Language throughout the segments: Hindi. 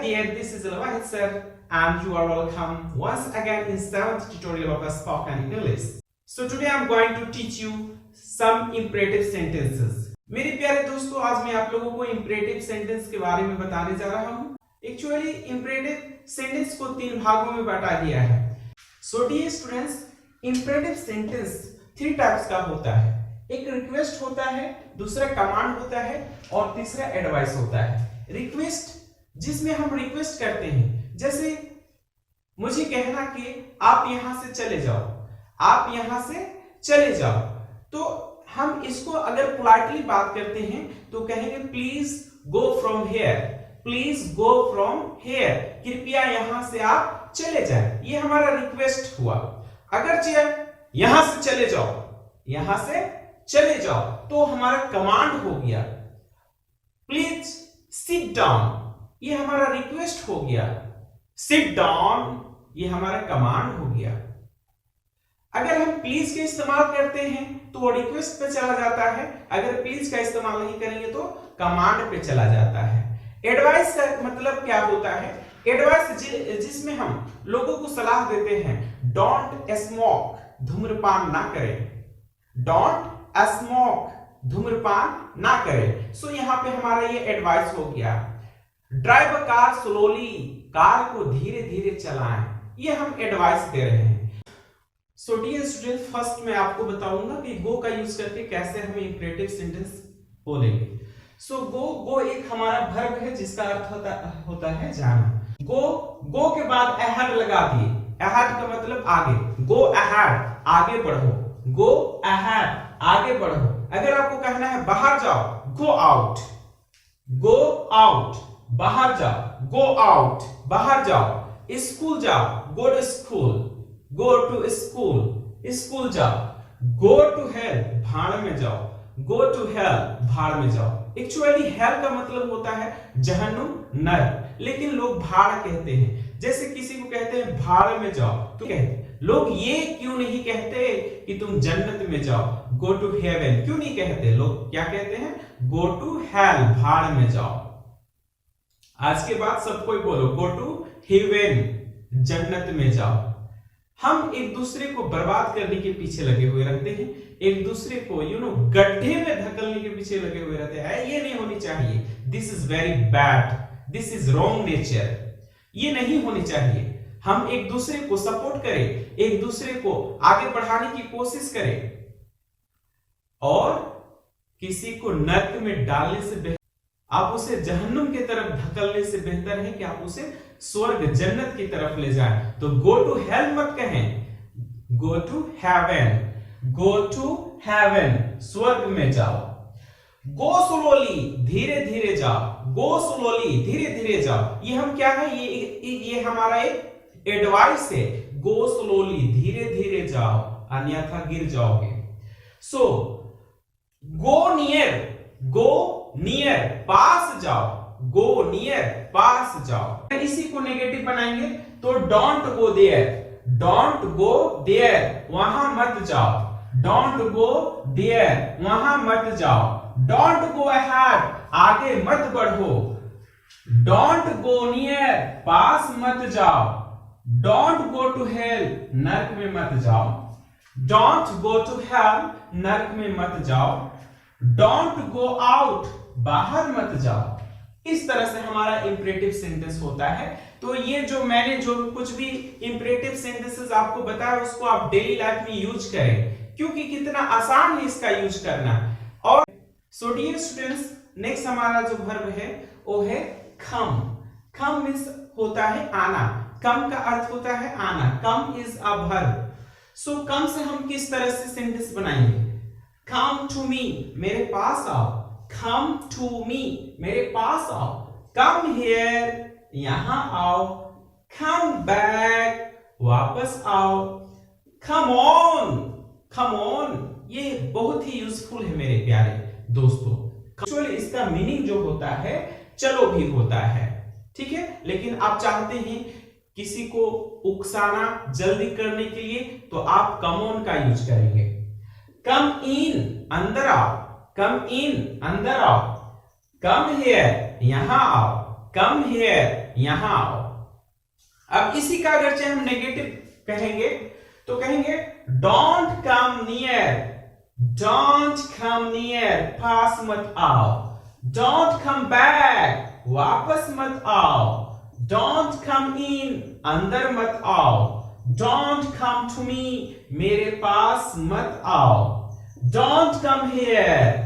dear, this is Lavahit sir and you are welcome once again in 7th tutorial of spoken English. So today I am going to teach you some imperative sentences. मेरे प्यारे दोस्तों, आज मैं आप लोगों को imperative sentence के बारे में बताने जा रहा हूँ. Actually imperative sentence को 3 भागों में बांटा गया है. So dear students, imperative sentence 3 types का होता है. एक रिक्वेस्ट होता है, दूसरा कमांड होता है और तीसरा एडवाइस होता है. रिक्वेस्ट जिसमें हम रिक्वेस्ट करते हैं, जैसे मुझे कहना कि आप यहां से चले जाओ, आप यहां से चले जाओ, तो हम इसको अगर पोलाइटली बात करते हैं तो कहेंगे please go from here, please go from here, कृपया यहां से आप चले जाएं. ये हमारा रिक्वेस्ट हुआ. अगर यहां से चले जाओ, यहां से चले जाओ, तो हमारा कमांड हो गया. प्लीज सिट डाउन, ये हमारा रिक्वेस्ट हो गया. सिट डाउन, ये हमारा कमांड हो गया. अगर हम प्लीज का इस्तेमाल करते हैं तो वो रिक्वेस्ट पे चला जाता है. अगर प्लीज का इस्तेमाल नहीं करेंगे तो कमांड पे चला जाता है. एडवाइस का मतलब क्या होता है? एडवाइस जिसमें हम लोगों को सलाह देते हैं. डोंट स्मोक, धूम्रपान ना करें. डोंट स्मोक, धूम्रपान ना करें. सो यहां पे हमारा ये एडवाइस हो गया. Drive a car slowly, car को धीरे धीरे चलाएं, ये हम एडवाइस दे रहे हैं. सो डियर स्टूडेंट, फर्स्ट मैं आपको बताऊंगा कि गो का यूज करके कैसे हम इंपरेटिव सेंटेंस बोलेंगे. सो गो एक हमारा वर्ब है जिसका अर्थ होता है जाना. गो के बाद अहेड लगा दिए. अहेड का मतलब आगे. गो अहेड, आगे बढ़ो. गो अहेड, आगे बढ़ो. अगर आपको कहना है बाहर जाओ, गो आउट. गो आउट, बाहर जाओ. गो आउट, बाहर जाओ. स्कूल जाओ, go to school. Go to school, school जाओ. गो टू हेल, भाड़ में जाओ. गो टू हेल, भाड़ में जाओ. एक्चुअली हेल का मतलब होता है जहन्नुम, नरक, लेकिन लोग भाड़ कहते हैं. जैसे किसी को कहते हैं भाड़ में जाओ, तो कहते लोग ये क्यों नहीं कहते कि तुम जन्नत में जाओ, गो टू हेवन क्यों नहीं कहते? लोग क्या कहते हैं? गो टू हेल, भाड़ में जाओ. आज के बाद सब कोई बोलो गो टू हेवन, जन्नत में जाओ. हम एक दूसरे को बर्बाद करने के पीछे लगे हुए रहते हैं. एक दूसरे को गड्ढे में धकेलने के पीछे लगे हुए रहते हैं. ये नहीं होनी चाहिए. This is very bad, this is wrong nature. ये नहीं होनी चाहिए. हम एक दूसरे को सपोर्ट करें, एक दूसरे को आगे बढ़ाने की कोशिश करें, और किसी को नर्क में डालने से आप उसे जहन्नुम की तरफ धकेलने से बेहतर है कि आप उसे स्वर्ग, जन्नत की तरफ ले जाएं. तो गो टू हेल मत कहें, go to heaven. Go to heaven, स्वर्ग में जाओ. गो स्लोली, धीरे धीरे जाओ. गो स्लोली, धीरे धीरे जाओ. ये हम क्या है? ये हमारा एक एडवाइस है. गो स्लोली, धीरे धीरे जाओ, अन्यथा गिर जाओगे. सो गो नियर, गो नियर, पास जाओ. गो नियर, पास जाओ. इसी को नेगेटिव बनाएंगे तो don't go there. Don't go there, वहां मत जाओ. डोंट गो देयर, वहां मत जाओ. डोंट गो अहेड, आगे मत बढ़ो. डोंट गो नियर, पास मत जाओ. डोंट गो टू हेल, नरक में मत जाओ. डोंट गो टू हेल, नरक में मत जाओ. डोंट गो आउट, बाहर मत जाओ. इस तरह से हमारा इंपरेटिव सेंटेंस होता है. तो ये मैंने जो कुछ भी इंपरेटिव सेंटेंसेस आपको बताया उसको आप डेली लाइफ में यूज करें, क्योंकि कितना आसान है इसका यूज करना. और सो डियर स्टूडेंट्स, नेक्स्ट हमारा जो वर्ब है वो है कम. कम मींस होता है आना. कम का अर्थ होता है आना. Come is a verb. सो कम से हम किस तरह से सेंटेंस बनाएंगे? कम टू मी, मेरे पास आओ. कम टू मी, मेरे पास आओ. कम हियर, यहां आओ. कम बैक, वापस आओ. कम ऑन, कम ऑन, ये बहुत ही यूजफुल है मेरे प्यारे दोस्तों. एक्चुअली इसका मीनिंग जो होता है चलो भी होता है, ठीक है. लेकिन आप चाहते हैं किसी को उकसाना जल्दी करने के लिए तो आप कम ऑन का यूज करेंगे. कम इन, अंदर आओ. कम इन, अंदर आओ. कम हियर, यहां आओ. कम हियर, यहां आओ। अब इसी का अगर चाहे हम नेगेटिव कहेंगे तो कहेंगे don't come near, don't come near, पास मत आओ। डोंट कम बैक, वापस मत आओ। डोंट कम इन, अंदर मत आओ। डोंट कम टू मी, मेरे पास मत आओ। Don't come here,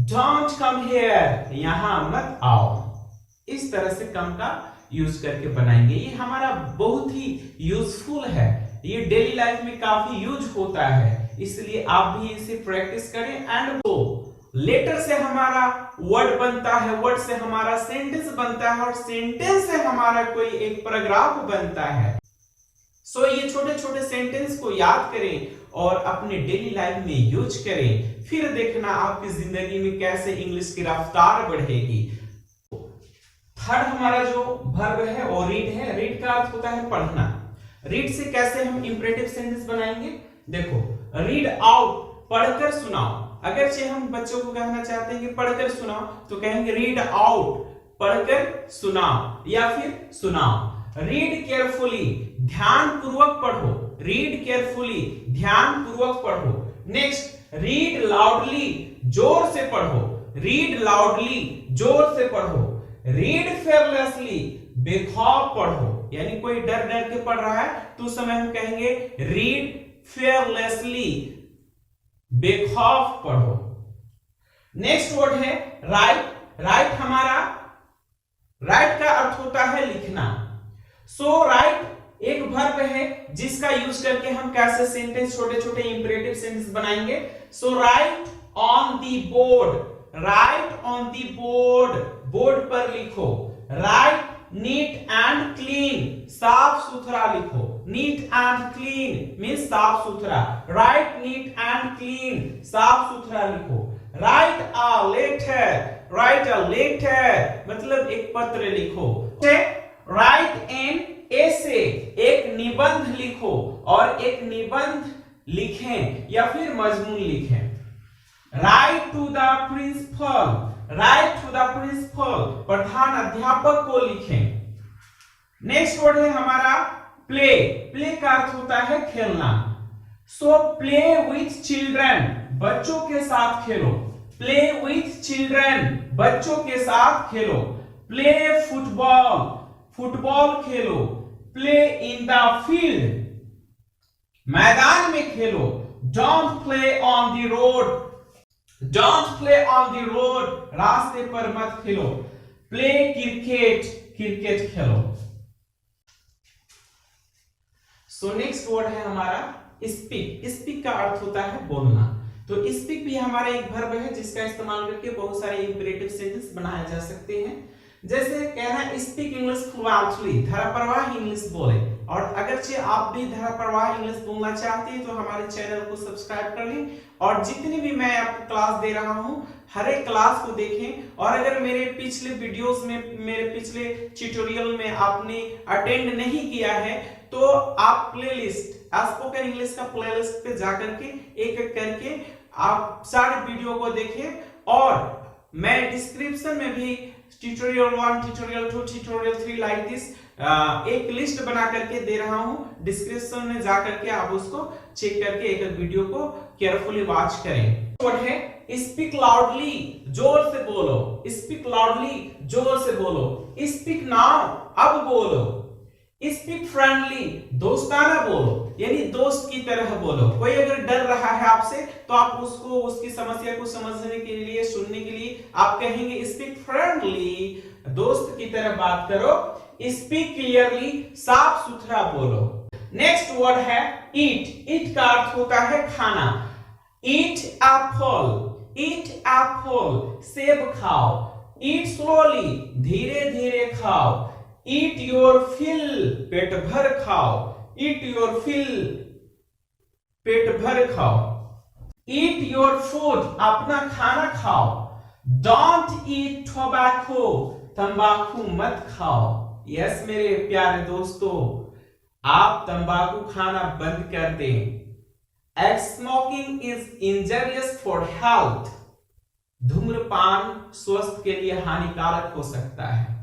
don't come here, यहां मत आओ। इस तरह से कम का यूज करके बनाएंगे। ये हमारा बहुत ही यूजफुल है, ये डेली लाइफ में काफी यूज होता है, इसलिए आप भी इसे प्रैक्टिस करें। एंड वो लेटर से हमारा वर्ड बनता है, वर्ड से हमारा सेंटेंस बनता है, और सेंटेंस से हमारा कोई एक पैराग्राफ बनता है। सो ये छोटे छोटे सेंटेंस को याद करें और अपने डेली लाइफ में यूज करें, फिर देखना आपकी जिंदगी में कैसे इंग्लिश की रफ्तार बढ़ेगी। थर्ड हमारा जो वर्ब है वो रीड है। रीड का अर्थ होता है पढ़ना। रीड से कैसे हम इंपरेटिव सेंटेंस बनाएंगे? देखो, रीड आउट, पढ़कर सुनाओ। अगर से हम बच्चों को कहना चाहते हैं कि पढ़कर सुनाओ, तो कहेंगे रीड आउट, पढ़कर सुनाओ या फिर सुनाओ। रीड केयरफुली, ध्यान पूर्वक पढ़ो। रीड केयरफुली, ध्यान पूर्वक पढ़ो। नेक्स्ट, रीड लाउडली, जोर से पढ़ो। रीड लाउडली, जोर से पढ़ो। रीड फेयरलेसली, बेखौफ पढ़ो। यानी कोई डर डर के पढ़ रहा है तो उस समय हम कहेंगे रीड फेयरलेसली, बेखौफ पढ़ो। नेक्स्ट वर्ड है राइट। राइट हमारा, राइट का अर्थ होता है लिखना। सो राइट एक वर्ब है जिसका यूज करके हम कैसे सेंटेंस, छोटे छोटे इंपरेटिव सेंटेंस बनाएंगे। So write on the board, write on the board, board पर लिखो। राइट नीट एंड क्लीन, साफ सुथरा लिखो। नीट एंड क्लीन मीन्स साफ सुथरा। राइट नीट एंड क्लीन, साफ सुथरा लिखो। Write a letter, write a letter मतलब एक पत्र लिखो। राइट एन एसे, एक निबंध लिखो, और एक निबंध लिखें या फिर मजमून लिखें। Write to the principal, write to the principal, प्रधान अध्यापक को लिखें। नेक्स्ट वर्ड है हमारा प्ले। प्ले का अर्थ होता है खेलना। सो प्ले विथ चिल्ड्रन, बच्चों के साथ खेलो। प्ले विथ चिल्ड्रन, बच्चों के साथ खेलो। Play football, football Khelo. Play in the field, मैदान में खेलो। Don't play on the road, don't play on the road, रास्ते पर मत खेलो। प्ले क्रिकेट, क्रिकेट खेलो। सो नेक्स्ट वर्ड है हमारा स्पीक। स्पीक का अर्थ होता है बोलना। तो स्पीक भी हमारा एक वर्ब है जिसका इस्तेमाल करके बहुत सारे इंपरेटिव सेंटेंस बनाए जा सकते हैं। जैसे कहना स्पीक इंग्लिश फ्लुएंटली, धाराप्रवाह इंग्लिश बोले। और अगर से आप भी धाराप्रवाह इंग्लिश बोलना चाहते हैं तो हमारे चैनल को सब्सक्राइब कर लें, और जितनी भी मैं आपको क्लास दे रहा हूं हर एक क्लास को देखें। और अगर मेरे पिछले वीडियोस में, मेरे पिछले ट्यूटोरियल में आपने अटेंड नहीं किया है तो आप प्लेलिस्ट, स्पोकन इंग्लिश का प्लेलिस्ट पे जाकर के एक एक करके आप सारे वीडियो को देखें। और मैं डिस्क्रिप्शन में भी tutorial 1, tutorial 2, tutorial 3 like this एक लिस्ट बना करके दे रहा हूं। डिस्क्रिप्शन में जाकर के आप उसको चेक करके एक एक वीडियो को केयरफुली वॉच करें। वर्ड है स्पीक लाउडली, जोर से बोलो। स्पीक लाउडली, जोर से बोलो। स्पीक नाउ, अब बोलो। स्पीक फ्रेंडली, दोस्ताना बोलो, यानी दोस्त की तरह बोलो। कोई अगर डर रहा है आपसे तो आप उसको, उसकी समस्या को समझने के लिए, सुनने के लिए आप कहेंगे स्पीक फ्रेंडली, दोस्त की तरह बात करो। स्पीक क्लियरली, साफ सुथरा बोलो। नेक्स्ट वर्ड है ईट। ईट का अर्थ होता है खाना। ईट एप्पल, ईट एप्पल, सेब खाओ। ईट स्लोली, धीरे धीरे खाओ। ईट योर फिल, पेट भर खाओ। ईट योर फिल, पेट भर खाओ। ईट योर फूड, अपना खाना खाओ। डोंट ईट टोबैको, तंबाकू मत खाओ। यस मेरे प्यारे दोस्तों, आप तंबाकू खाना बंद कर दें। Smoking is injurious for health, धूम्रपान स्वास्थ्य के लिए हानिकारक हो सकता है।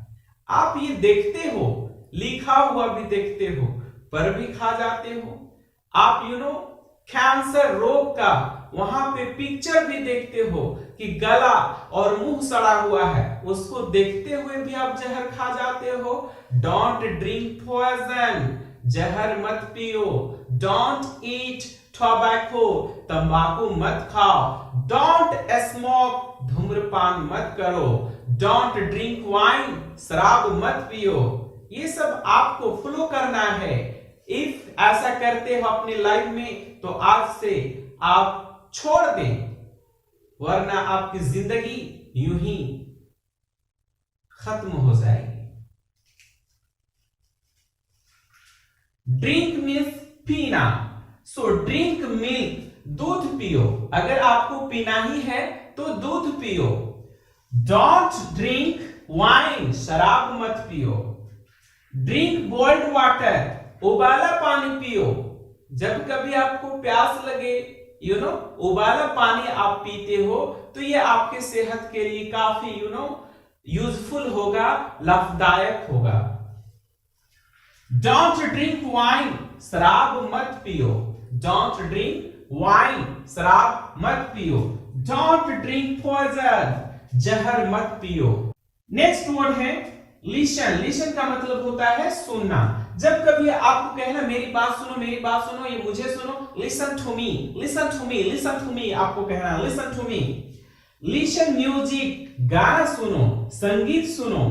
आप ये देखते हो, लिखा हुआ भी देखते हो पर भी खा जाते हो। आप कैंसर रोग का वहां पे पिक्चर भी देखते हो कि गला और मुंह सड़ा हुआ है, उसको देखते हुए भी आप जहर खा जाते हो। डोंट ड्रिंक पॉइजन, जहर मत पियो। डोंट ईट टोबैको, तंबाकू मत खाओ। डोंट स्मोक, धूम्रपान मत करो। डोंट ड्रिंक वाइन, शराब मत पियो। ये सब आपको फॉलो करना है। इफ ऐसा करते हो अपनी लाइफ में तो आज से आप छोड़ दें, वरना आपकी जिंदगी यूं ही खत्म हो जाएगी। ड्रिंक मीन्स पीना, सो ड्रिंक मिल्क, दूध पियो। अगर आपको पीना ही है तो दूध पियो। डोंट ड्रिंक वाइन, शराब मत पियो। ड्रिंक बॉइल्ड वाटर, उबाला पानी पियो। जब कभी आपको प्यास लगे, उबाला पानी आप पीते हो तो ये आपके सेहत के लिए काफी यूजफुल होगा, लाभदायक होगा। डोंट ड्रिंक वाइन, शराब मत पियो। डोंट ड्रिंक वाइन, शराब मत पियो। डोंट ड्रिंक पॉइजन, जहर मत पियो। नेक्स्ट वर्ड है लिसन। लिसन का मतलब होता है सुनना। जब कभी आपको कहना मेरी बात सुनो, मेरी बात सुनो, ये मुझे सुनो, listen to me, listen to me, listen to me, आपको कहना listen to me. Listen music, गाना सुनो, संगीत सुनो।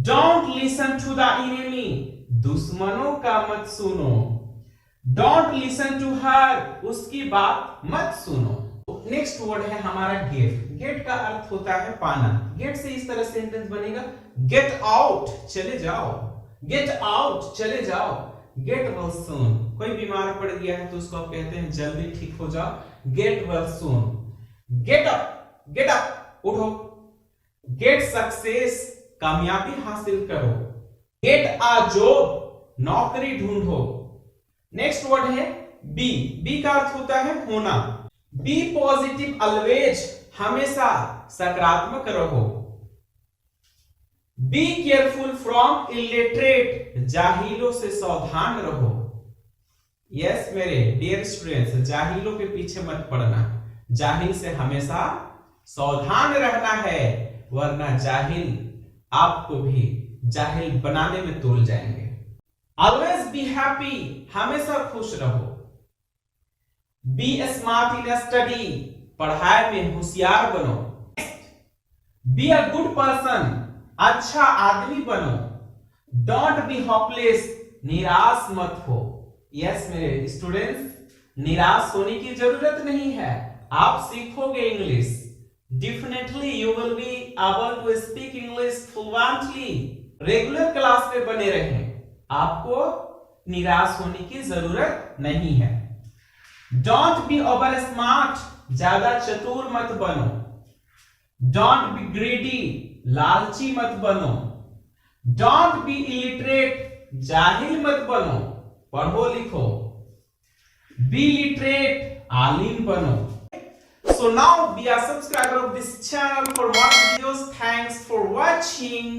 Don't listen to the enemy, दुश्मनों का मत सुनो। डोंट लिसन टू हर, उसकी बात मत सुनो। नेक्स्ट वर्ड है हमारा गेट। गेट का अर्थ होता है पाना। गेट से इस तरह सेंटेंस बनेगा, गेट आउट, चले जाओ। गेट आउट, चले जाओ। गेट वेल सून, कोई बीमार पड़ गया है तो उसको आप कहते हैं जल्दी ठीक हो जाओ। Get well soon. Get up, उठो। गेट सक्सेस, कामयाबी हासिल करो। गेट अ जॉब, नौकरी ढूंढो। नेक्स्ट वर्ड है बी। बी का अर्थ होता है होना। बी पॉजिटिव ऑलवेज, हमेशा सकारात्मक रहो। बी केयरफुल फ्रॉम इलिटरेट, जाहिलों से सावधान रहो। यस मेरे डियर स्टूडेंट्स, जाहिलों के पीछे मत पड़ना। जाहिल से हमेशा सावधान रहना है, वरना जाहिल आपको भी जाहिल बनाने में तुल जाएंगे। ऑलवेज बी हैप्पी, हमेशा खुश रहो। बी स्मार्ट इन स्टडी, पढ़ाई में होशियार बनो। बी अ गुड पर्सन, अच्छा आदमी बनो। डोंट बी होपलेस, निराश मत हो। यस मेरे स्टूडेंट्स, निराश होने की जरूरत नहीं है। आप सीखोगे English, definitely you will be able to speak English fluently. Regular class में बने रहें, आपको निराश होने की जरूरत नहीं है। डोंट बी ओवर स्मार्ट, ज्यादा चतुर मत बनो। डोंट बी ग्रीडी, लालची मत बनो। डोंट बी इलिटरेट, जाहिल मत बनो, पढ़ो लिखो। बी लिटरेट, आलिम बनो। So now be a subscriber of this channel for more videos. Thanks for watching.